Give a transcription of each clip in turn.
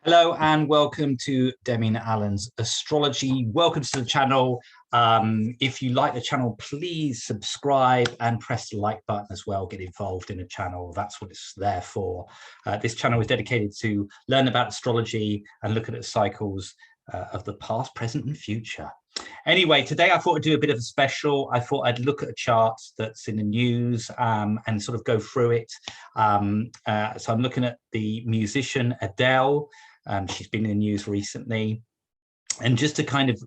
Hello and welcome to Demian Allen's Astrology. Welcome to the channel. If you like the channel, please subscribe and press the like button as well. Get involved in the channel. That's what it's there for. This channel is dedicated to learn about astrology and look at the cycles of the past, present and future. Anyway, today I thought I'd do a bit of a special. I thought I'd look at a chart that's in the news and sort of go through it. So I'm looking at the musician Adele. She's been in the news recently. And just to kind of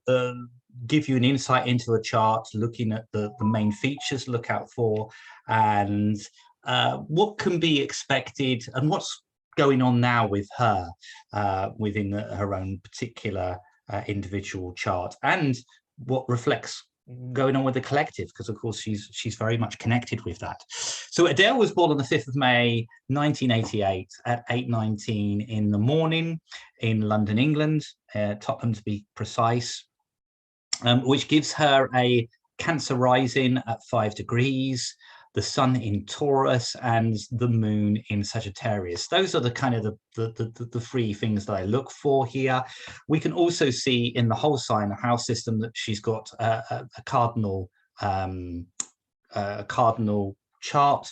give you an insight into a chart, looking at the main features to look out for and what can be expected and what's going on now with her within her own particular individual chart, and what reflects going on with the collective, because of course she's very much connected with that. So Adele was born on the 5th of May 1988 at 8:19 in the morning in London, England, Tottenham to be precise, which gives her a Cancer rising at 5 degrees, the sun in Taurus and the moon in Sagittarius. Those are the kind of the three things that I look for here. We can also see in the whole sign, the house system, that she's got a cardinal chart.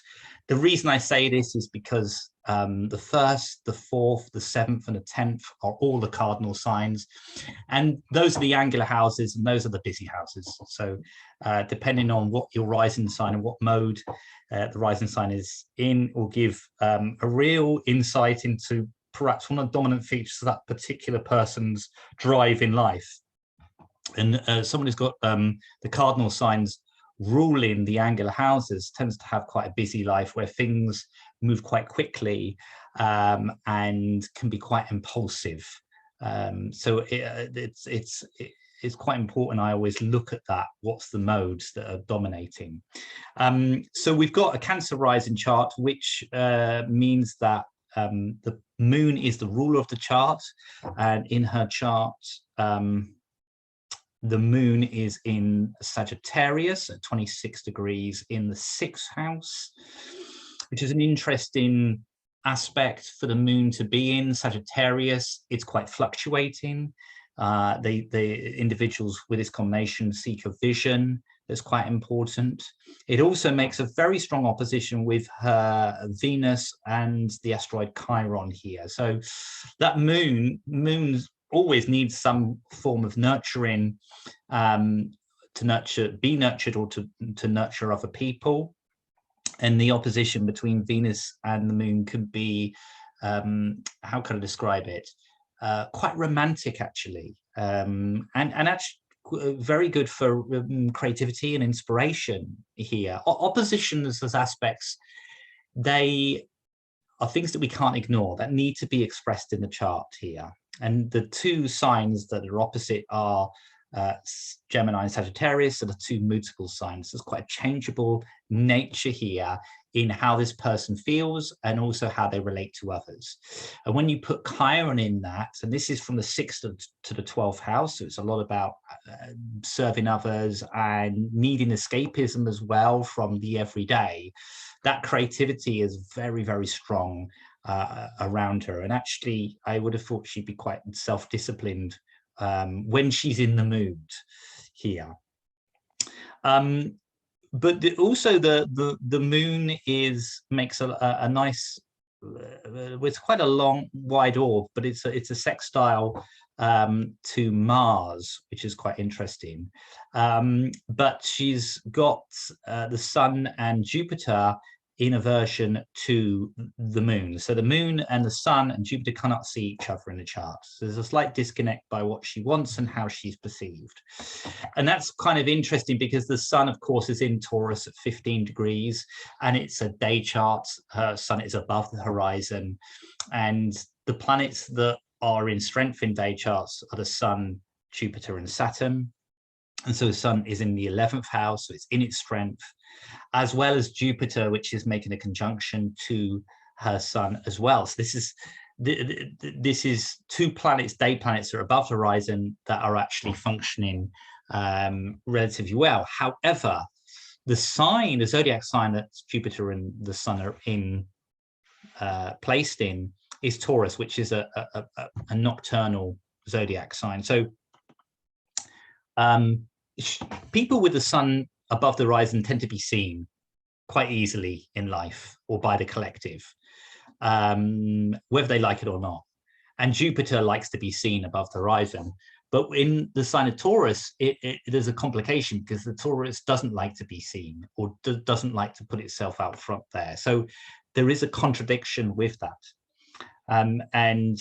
The reason I say this is because the 1st, the 4th, the 7th and the 10th are all the cardinal signs, and those are the angular houses and those are the busy houses. So depending on what your rising sign and what mode the rising sign is in will give a real insight into perhaps one of the dominant features of that particular person's drive in life. And someone who's got the cardinal signs ruling the angular houses tends to have quite a busy life where things move quite quickly and can be quite impulsive. So it's quite important. I always look at that. What's the modes that are dominating? So we've got a Cancer rising chart, which means that the moon is the ruler of the chart, and in her chart, the moon is in Sagittarius at 26 degrees in the 6th house, which is an interesting aspect for the moon to be in. Sagittarius, it's quite fluctuating. The individuals with this combination seek a vision that's quite important. It also makes a very strong opposition with her Venus and the asteroid Chiron here. So that moon's always needs some form of nurturing, to be nurtured or to nurture other people. And the opposition between Venus and the moon could be, how can I describe it? Quite romantic, actually, and actually very good for creativity and inspiration here. Oppositions as aspects, they are things that we can't ignore, that need to be expressed in the chart here. And the two signs that are opposite are Gemini and Sagittarius, are the two mutable signs. There's quite a changeable nature here in how this person feels and also how they relate to others. And when you put Chiron in that, and this is from the 6th to the 12th house, so it's a lot about serving others and needing escapism as well from the everyday. That creativity is very, very strong around her. And actually, I would have thought she'd be quite self-disciplined when she's in the mood here. But also the moon makes a nice, it's quite a long, wide orb, but it's a sextile to Mars, which is quite interesting. But she's got the Sun and Jupiter in aversion to the moon. So the moon and the sun and Jupiter cannot see each other in the chart. So there's a slight disconnect by what she wants and how she's perceived. And that's kind of interesting because the sun, of course, is in Taurus at 15 degrees and it's a day chart. Her sun is above the horizon. And the planets that are in strength in day charts are the sun, Jupiter and Saturn. And so the sun is in the 11th house, so it's in its strength, as well as Jupiter, which is making a conjunction to her sun as well. So this is two planets, day planets, that are above the horizon that are actually functioning relatively well. However, the zodiac sign that Jupiter and the sun are placed in is Taurus, which is a nocturnal zodiac sign. So people with the sun above the horizon tend to be seen quite easily in life or by the collective, whether they like it or not. And Jupiter likes to be seen above the horizon. But in the sign of Taurus, there's a complication because the Taurus doesn't like to be seen or doesn't like to put itself out front there. So there is a contradiction with that. And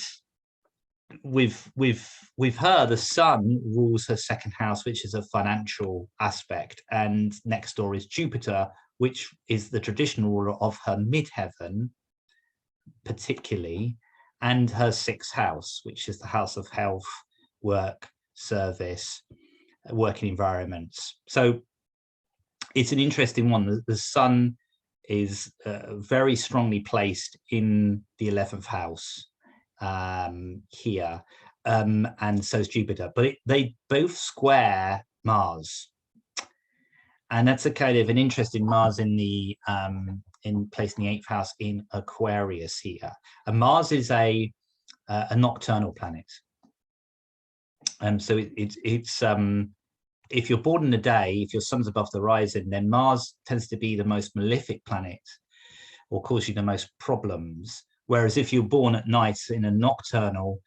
with her, the sun rules her second house, which is a financial aspect. And next door is Jupiter, which is the traditional ruler of her midheaven, particularly, and her sixth house, which is the house of health, work, service, working environments. So it's an interesting one. The sun is very strongly placed in the 11th house here, and so is Jupiter, but they both square Mars, and that's a kind of an interesting Mars in the in place in the 8th house in Aquarius here. And Mars is a nocturnal planet. So it's if you're born in the day, if your sun's above the horizon, then Mars tends to be the most malefic planet or cause you the most problems. Whereas if you're born at night in a nocturnal,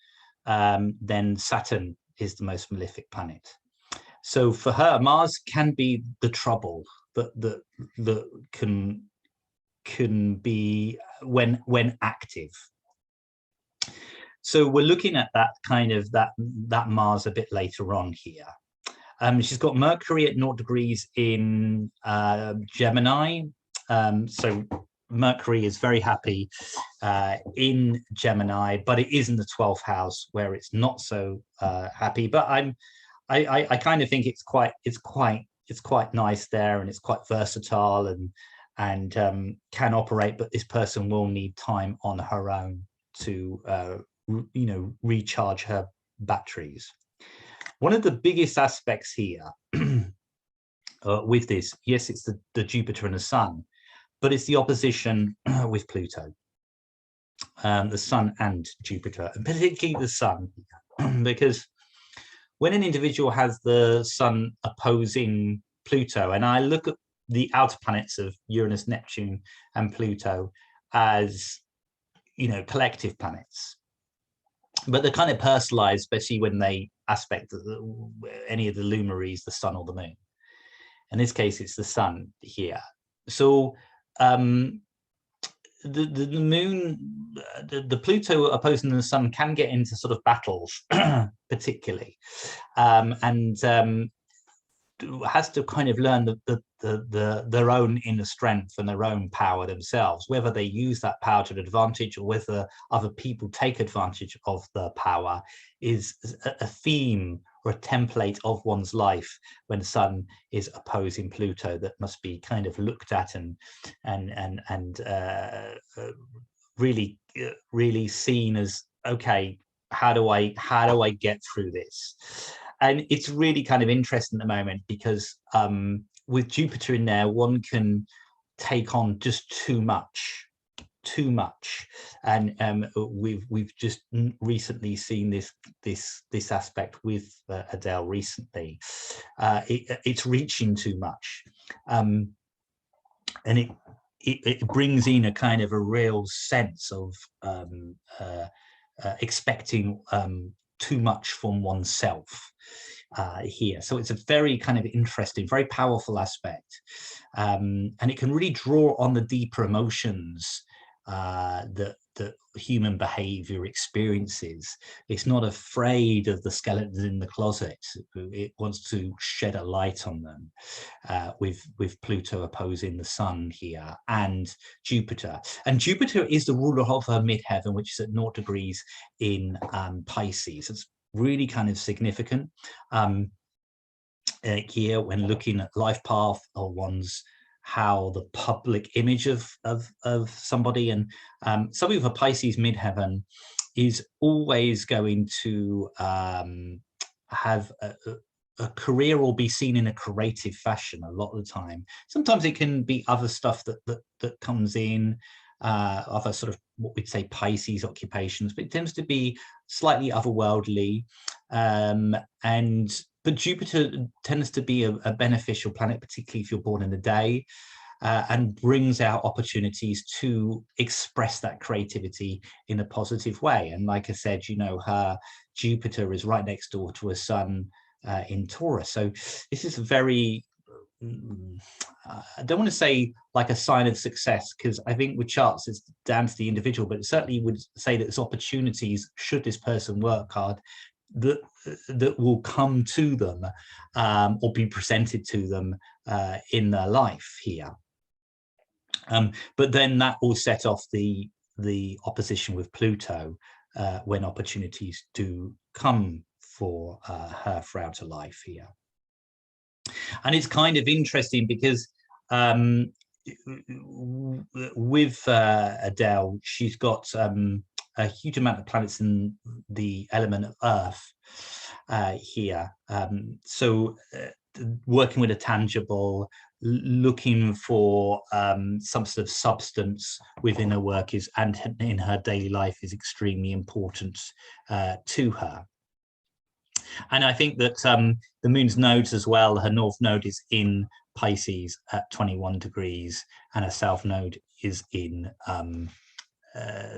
then Saturn is the most malefic planet. So for her, Mars can be the trouble that can be when active. So we're looking at that kind of that Mars a bit later on here. She's got Mercury at 0 degrees in Gemini. So Mercury is very happy in Gemini, but it is in the 12th house where it's not so happy. But I kind of think it's quite nice there, and it's quite versatile and can operate. But this person will need time on her own to recharge her batteries. One of the biggest aspects here with this, yes, it's the Jupiter and the Sun, but it's the opposition with Pluto, the Sun and Jupiter, and particularly the Sun, because when an individual has the Sun opposing Pluto, and I look at the outer planets of Uranus, Neptune, and Pluto as, collective planets, but they're kind of personalized, especially when they aspect any of the luminaries, the Sun or the Moon. In this case, it's the Sun here. So the Moon, the Pluto opposing the Sun can get into sort of battles, particularly, and has to kind of learn their own inner strength and their own power themselves. Whether they use that power to an advantage or whether other people take advantage of the power is a theme or a template of one's life when the Sun is opposing Pluto that must be kind of looked at and really seen as, okay, how do I get through this? And it's really kind of interesting at the moment because with Jupiter in there, one can take on just too much, and we've just recently seen this aspect with Adele recently. It's reaching too much, and it brings in a kind of a real sense of expecting too much from oneself here. So it's a very kind of interesting, very powerful aspect, and it can really draw on the deeper emotions that human behavior experiences. It's not afraid of the skeletons in the closet. It wants to shed a light on them, with Pluto opposing the Sun here and Jupiter. And Jupiter is the ruler of her midheaven, which is at 0 degrees in Pisces. It's really kind of significant here when looking at life path or one's how the public image of somebody, and somebody with a Pisces midheaven is always going to have a career or be seen in a creative fashion a lot of the time. Sometimes it can be other stuff that comes in, other sort of what we'd say Pisces occupations, but it tends to be slightly otherworldly. But Jupiter tends to be a beneficial planet, particularly if you're born in the day, and brings out opportunities to express that creativity in a positive way. And like I said, you know, her Jupiter is right next door to her sun in Taurus. So this is a very, I don't want to say like a sign of success, because I think with charts it's down to the individual, but it certainly would say that there's opportunities, should this person work hard, that will come to them or be presented to them in their life here. But then that will set off the opposition with Pluto when opportunities do come for her throughout her life here. And it's kind of interesting because with Adele, she's got a huge amount of planets in the element of Earth here. So working with a tangible, looking for some sort of substance within her work is, and in her daily life, is extremely important to her. And I think that the moon's nodes as well, her north node is in Pisces at 21 degrees, and her south node is in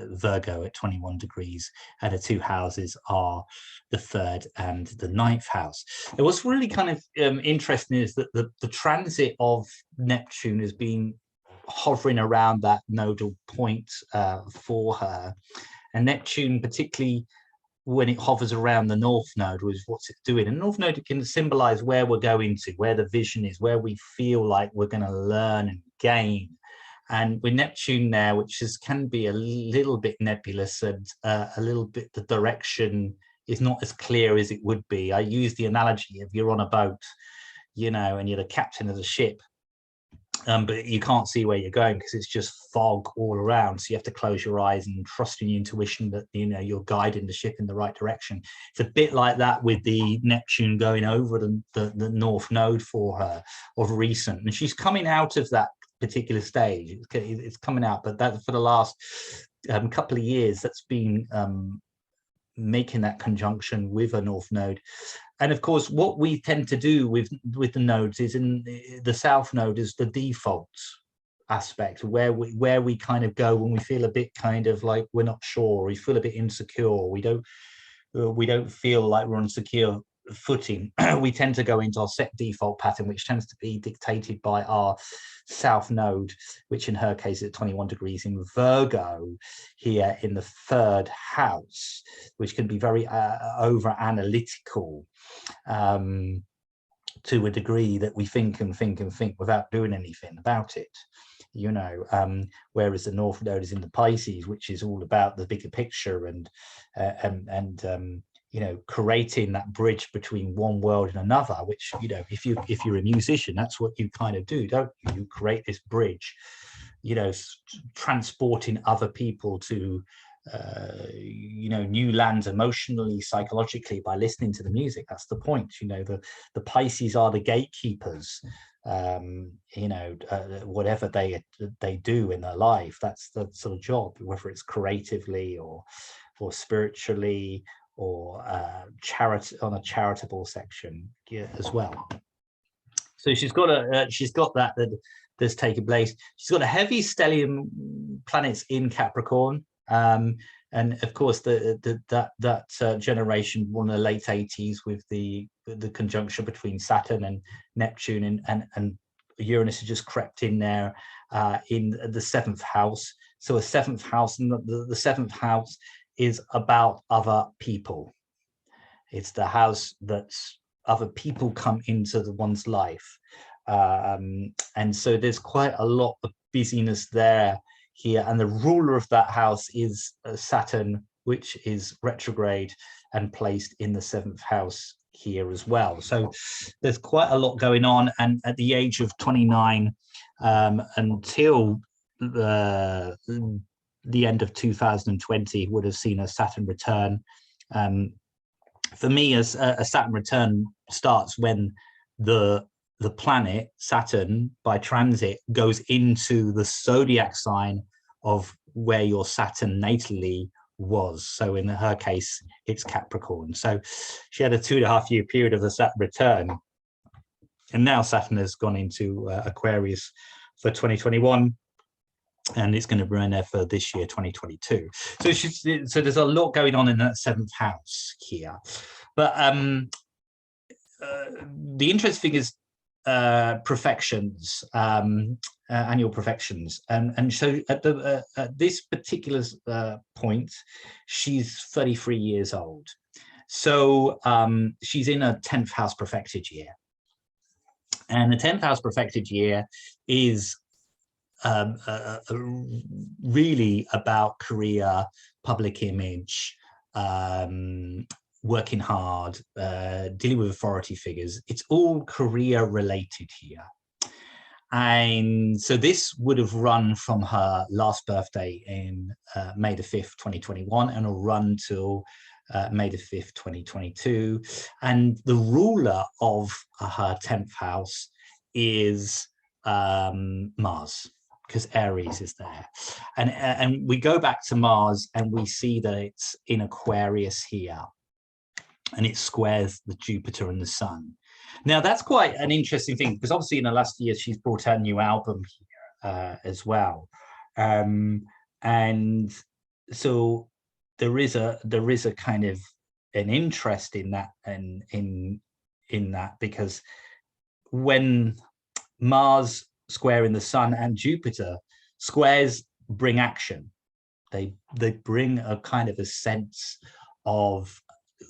Virgo at 21 degrees, and the two houses are the 3rd and the 9th house. And what's really kind of interesting is that the transit of Neptune has been hovering around that nodal point for her, and Neptune, particularly when it hovers around the north node, was what's it doing. And north node can symbolize where we're going to, where the vision is, where we feel like we're going to learn and gain. And with Neptune there, which can be a little bit nebulous, and a little bit, the direction is not as clear as it would be. I use the analogy of you're on a boat, you know, and you're the captain of the ship, but you can't see where you're going because it's just fog all around. So you have to close your eyes and trust in your intuition that, you know, you're guiding the ship in the right direction. It's a bit like that with the Neptune going over the north node for her of recent, and she's coming out of that particular stage. It's coming out, but that for the last couple of years, that's been making that conjunction with a north node. And of course, what we tend to do with the nodes is, in the south node is the default aspect, where we kind of go when we feel a bit kind of like we're not sure, we feel a bit insecure, we don't feel like we're on secure footing. We tend to go into our set default pattern, which tends to be dictated by our south node, which in her case is 21 degrees in Virgo here in the 3rd house, which can be very over analytical to a degree that we think and think and think without doing anything about it, you know, whereas the north node is in the Pisces, which is all about the bigger picture and you know, creating that bridge between one world and another, which, you know, if you're a musician, that's what you kind of do, don't you? You create this bridge, you know, transporting other people to you know, new lands emotionally, psychologically, by listening to the music. That's the point. You know, the Pisces are the gatekeepers. You know, whatever they do in their life, that's the sort of job, whether it's creatively or spiritually, or charity, on a charitable section, yeah, as well. So she's got that that's taken place. She's got a heavy stellium planets in Capricorn, and of course that generation, one of the late 80s, with the conjunction between Saturn and Neptune, and Uranus has just crept in there in the 7th house. So a 7th house, and the 7th house is about other people. It's the house that other people come into one's life, and so there's quite a lot of busyness there here, and the ruler of that house is Saturn, which is retrograde and placed in the 7th house here as well. So there's quite a lot going on, and at the age of 29 until the end of 2020 would have seen a Saturn return. For me, as a Saturn return starts when the planet Saturn, by transit, goes into the zodiac sign of where your Saturn natally was. So in her case, it's Capricorn. So she had a 2.5-year period of the Saturn return. And now Saturn has gone into Aquarius for 2021. And it's going to run there for this year, 2022. So there's a lot going on in that 7th house here. But the interesting thing is Profections, annual Profections, and so at this particular point, she's 33 years old. So she's in a 10th house profected year, and the 10th house profected year is really about career, public image, working hard, dealing with authority figures. It's all career related here. And so this would have run from her last birthday in May the 5th, 2021, and will run till May the 5th, 2022. And the ruler of her 10th house is Mars, because Aries is there. And we go back to Mars and we see that it's in Aquarius here, and it squares the Jupiter and the Sun. Now that's quite an interesting thing, because obviously in the last year she's brought out a new album here as well, and so there is a kind of an interest in that, and in that, because when Mars squaring the Sun and Jupiter, squares bring action. They bring a kind of a sense of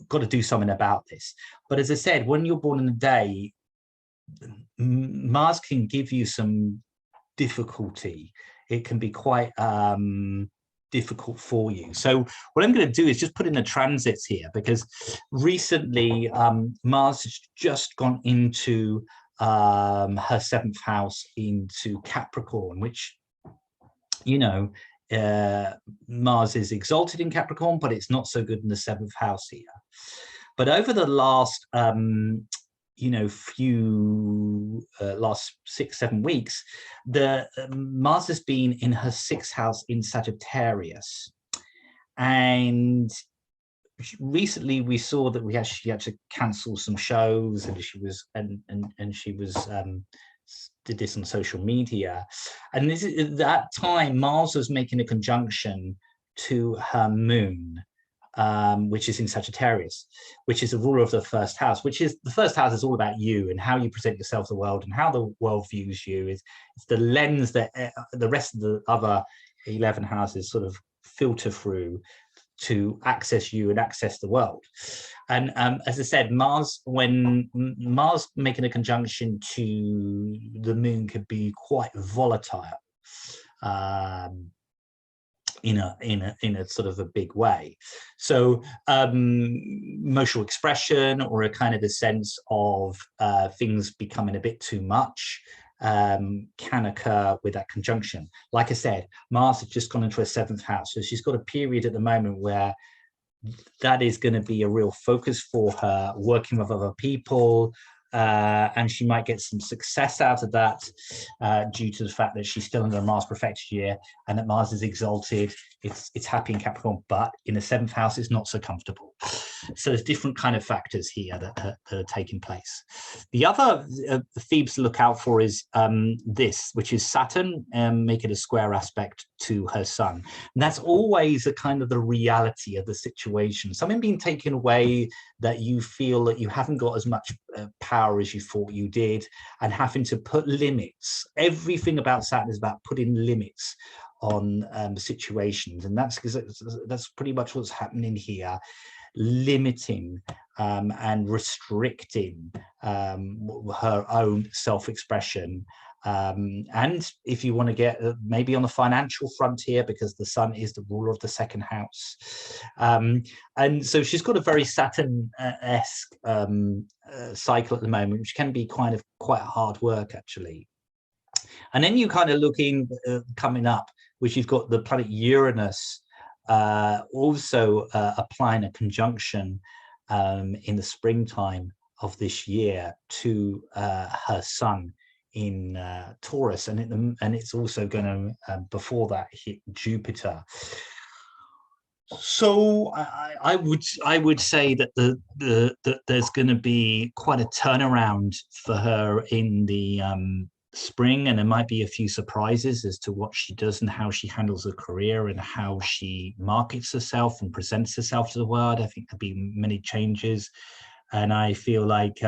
got to do something about this. But as I said, when you're born in the day, Mars can give you some difficulty. It can be quite difficult for you. So what I'm going to do is just put in the transits here, because recently Mars has just gone into her 7th house, into Capricorn, which, you know, Mars is exalted in Capricorn, but it's not so good in the 7th house here. But over the last you know, last 6-7 weeks, the Mars has been in her 6th house in Sagittarius, and recently we saw that she had to cancel some shows, and she was did this on social media. And this is, at that time, Mars was making a conjunction to her moon, which is in Sagittarius, which is the ruler of the 1st house, which is the 1st house is all about you and how you present yourself to the world and how the world views you. It's the lens that the rest of the other 11 houses sort of filter through to access you and access the world. And as I said, Mars, when Mars making a conjunction to the moon, could be quite volatile in a sort of a big way. So emotional expression, or a kind of a sense of things becoming a bit too much, can occur with that conjunction. Like I said, Mars has just gone into her 7th house, so she's got a period at the moment where that is going to be a real focus for her, working with other people, and she might get some success out of that due to the fact that she's still under a Mars profected year, and that Mars is exalted. It's happy in Capricorn, but in the 7th house it's not so comfortable. So there's different kind of factors here that are taking place. The other Thebes to look out for is this, which is Saturn making a square aspect to her Sun. And that's always a kind of the reality of the situation. Something being taken away that you feel that you haven't got as much power as you thought you did, and having to put limits. Everything about Saturn is about putting limits on situations, and that's pretty much what's happening here. Limiting and restricting her own self-expression, and if you want to get maybe on the financial front here, because the Sun is the ruler of the 2nd house, and so she's got a very Saturn-esque cycle at the moment, which can be quite hard work actually. And then you kind of looking coming up, which you've got the planet Uranus also applying a conjunction in the springtime of this year to her Sun Taurus, and it's also going to before that hit Jupiter. So I would say that that there's going to be quite a turnaround for her in the spring, and there might be a few surprises as to what she does and how she handles her career and how she markets herself and presents herself to the world. I think there'll be many changes. And I feel like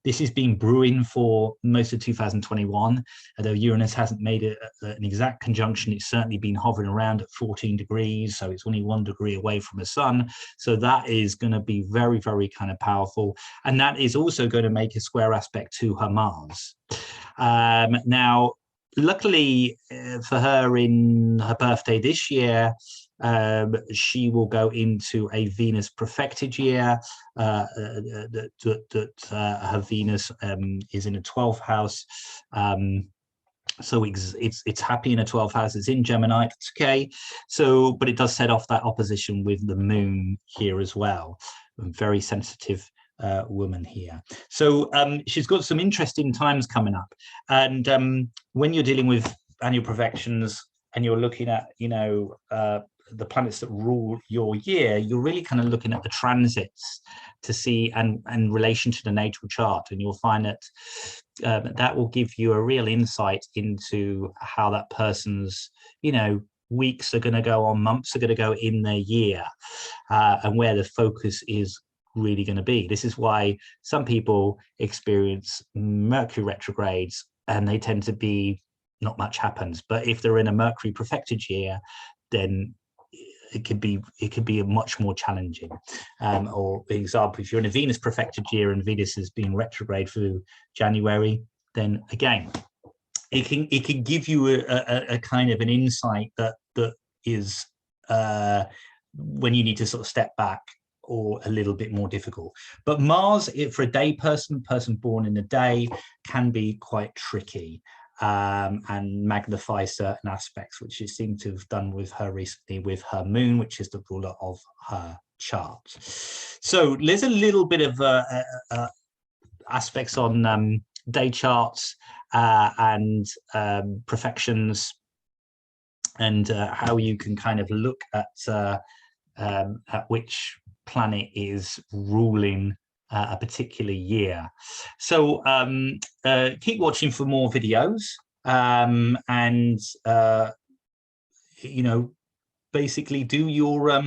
this has been brewing for most of 2021. Although Uranus hasn't made an exact conjunction, it's certainly been hovering around at 14 degrees. So it's only 1 degree away from the sun. So that is going to be very, very kind of powerful. And that is also going to make a square aspect to her Mars. Now, luckily for her, in her birthday this year, she will go into a Venus profected year. Her Venus is in a 12th house. So it's happy in a 12th house. It's in Gemini. It's okay. So, but it does set off that opposition with the moon here as well. A very sensitive woman here. So she's got some interesting times coming up. And when you're dealing with annual profections and you're looking at, the planets that rule your year, you're really kind of looking at the transits to see and relation to the natal chart, and you'll find that that will give you a real insight into how that person's weeks are going to go on, months are going to go in their year, and where the focus is really going to be. This is why some people experience Mercury retrogrades and they tend to be not much happens, but if they're in a Mercury profected year, then it could be a much more challenging. Or for example, if you're in a Venus profected year and Venus has been retrograde through January, then again, it can give you a kind of an insight that is when you need to sort of step back, or a little bit more difficult. But Mars, for a day person born in a day, can be quite tricky. And magnify certain aspects, which it seemed to have done with her recently with her moon, which is the ruler of her chart. So there's a little bit of aspects on day charts and profections, and how you can kind of look at which planet is ruling a particular year. So keep watching for more videos, and basically do your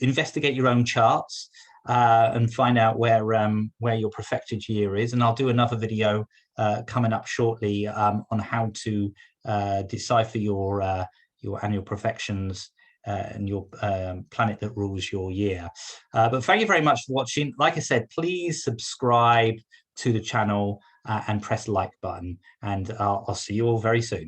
investigate your own charts and find out where your profected year is. And I'll do another video coming up shortly on how to decipher your annual profections and your planet that rules your year. But thank you very much for watching. Like I said, please subscribe to the channel and press the like button, and I'll see you all very soon.